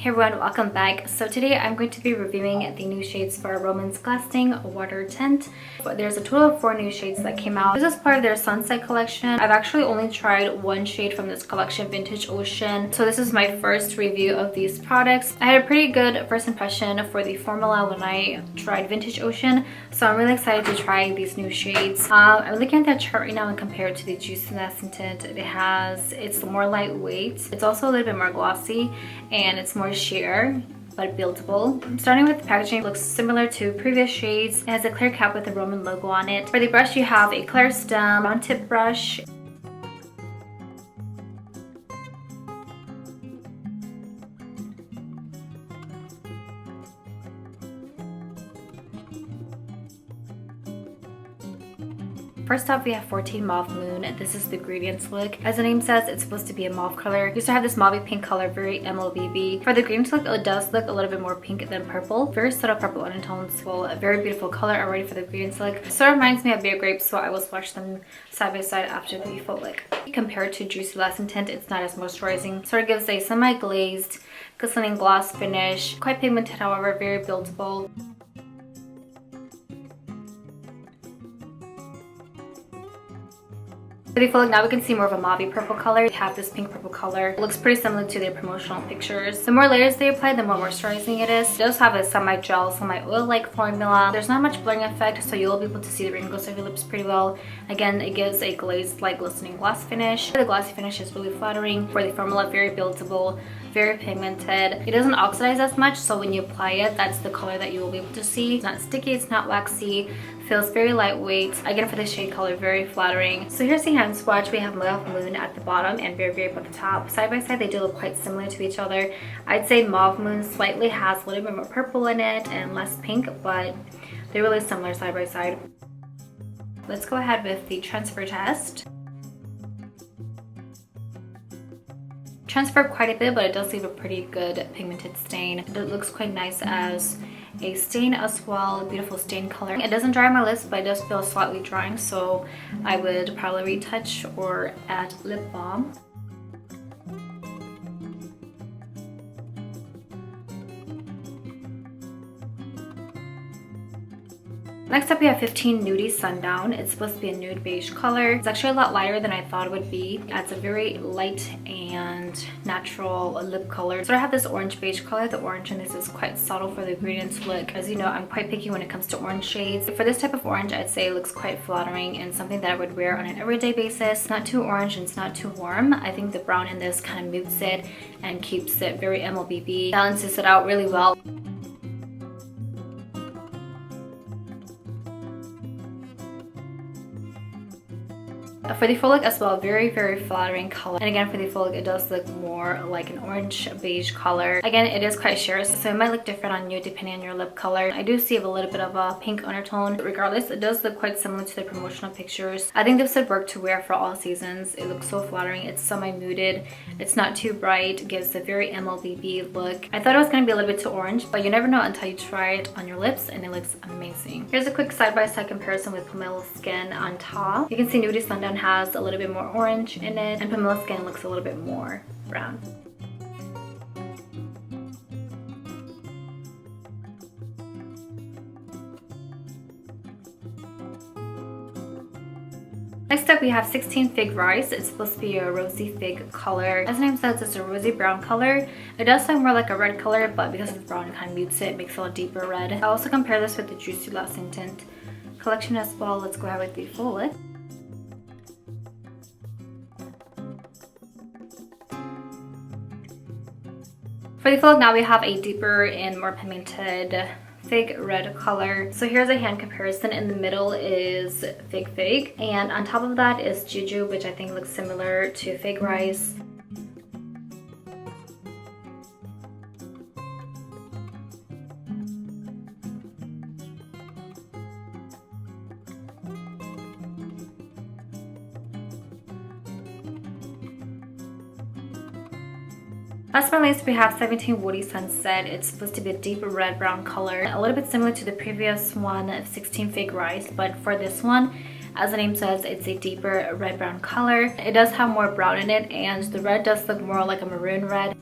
Hey everyone, welcome back. So today I'm going to be reviewing the new shades for ROMAND's GLASTING Water Tint. There's a total of 4 new shades that came out. This is part of their Sunset collection. I've actually only tried one shade from this collection, Vintage Ocean. So this is my first review of these products. I had a pretty good first impression for the formula when I tried Vintage Ocean. So I'm really excited to try these new shades. I'm looking at that chart right now and compare it to the Juicy Lasting Tint. It's more lightweight. It's also a little bit more glossy and it's more sheer but buildable. Starting with the packaging, it looks similar to previous shades. It has a clear cap with the ROMAND logo on it. For the brush, you have a clear stem round tip brush. First off, we have 14 Mauve Moon. This is the ingredients look. As the name says, it's supposed to be a mauve color. You used to have this mauve pink color, very MLBB. For the ingredients look, it does look a little bit more pink than purple. Very subtle purple undertones. Well, a very beautiful color already for the ingredients look. Sort of reminds me of Bear Grapes, so I will swatch them side by side after the full look. Compared to Juicy Lasting Tint, it's not as moisturizing. Sort of gives a semi-glazed, glistening gloss finish. Quite pigmented, however, very buildable. For the full look, now we can see more of a mauve purple color. We have this pink purple color. It looks pretty similar to their promotional pictures. The more layers they apply, the more moisturizing it is. It does have a semi-gel, semi-oil-like formula. There's not much blurring effect, so you'll be able to see the wrinkles of your lips pretty well. Again, it gives a glazed, like glistening gloss finish. The glossy finish is really flattering. For the formula, very buildable, very pigmented. It doesn't oxidize as much, so when you apply it, that's the color that you will be able to see. It's not sticky, it's not waxy. Feels very lightweight. Again, for the shade color, very flattering. So here's the hand swatch. We have Mauve Moon at the bottom and Bear Grape at the top. Side by side, they do look quite similar to each other. I'd say Mauve Moon slightly has a little bit more purple in it and less pink, but they're really similar side by side. Let's go ahead with the transfer test. Transferred quite a bit, but it does leave a pretty good pigmented stain. It looks quite nice as a stain as well. Beautiful stain color. It doesn't dry my lips, but it does feel slightly drying, so I would probably retouch or add lip balm. Next up, we have 15 Nudie Sundown. It's supposed to be a nude beige color. It's actually a lot lighter than I thought it would be. It adds a very light and natural lip color. So I have this orange beige color. The orange in this is quite subtle for the ingredients look. As you know, I'm quite picky when it comes to orange shades. For this type of orange, I'd say it looks quite flattering and something that I would wear on an everyday basis. It's not too orange and it's not too warm. I think the brown in this kind of mutes it and keeps it very MLBB. Balances it out really well. For the full look as well, very flattering color. And again, for the full look, it does look more like an orange beige color. Again, it is quite sheer, so it might look different on you depending on your lip color. I do see a little bit of a pink undertone. But regardless, it does look quite similar to the promotional pictures. I think this would work to wear for all seasons. It looks so flattering. It's semi-muted. It's not too bright. It gives a very MLBB look. I thought it was going to be a little bit too orange, but you never know until you try it on your lips, and it looks amazing. Here's a quick side-by-side comparison with POMELO Skin on top. You can see Nudie Sundown has a little bit more orange in it, and POMELO Skin looks a little bit more brown. Next up, we have 16 FIGRISE. It's supposed to be a rosy fig color. As the name says, it's a rosy brown color. It does look more like a red color, but because it's brown, it kind of mutes it, makes it a deeper red. I also compare this with the Juicy Lasting Tint collection as well. Let's go ahead with the full look. For the full look, now we have a deeper and more pigmented fig red color. So here's a hand comparison. In the middle is Fig, and on top of that is Juju, which I think looks similar to FIGRISE. Last but not least, we have 17 Woody Sunset. It's supposed to be a deeper red-brown color, a little bit similar to the previous one of 16 FIGRISE, but for this one, as the name says, it's a deeper red-brown color. It does have more brown in it, and the red does look more like a maroon red.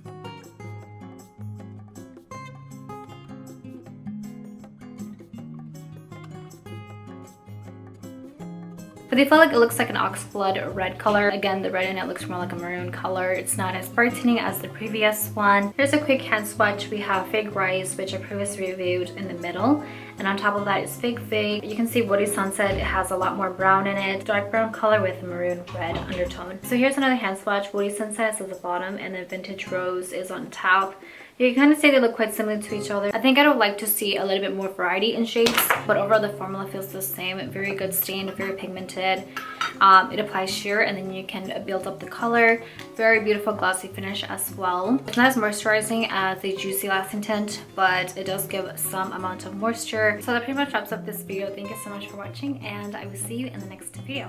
But they feel like it looks like an oxblood red color. Again, the red in it looks more like a maroon color. It's not as brightening as the previous one. Here's a quick hand swatch. We have FIGRISE, which I previously reviewed, in the middle. And on top of that is Fig. You can see Woody Sunset. It has a lot more brown in it. Dark brown color with maroon red undertone. So here's another hand swatch. Woody Sunset is at the bottom and then Vintage Rose is on top. You can kind of say they look quite similar to each other. I think I would like to see a little bit more variety in shades, but overall the formula feels the same. Very good stain, very pigmented. It applies sheer and then you can build up the color. Very beautiful glossy finish as well. It's not as moisturizing as the Juicy Lasting Tint, but it does give some amount of moisture. So that pretty much wraps up this video. Thank you so much for watching and I will see you in the next video.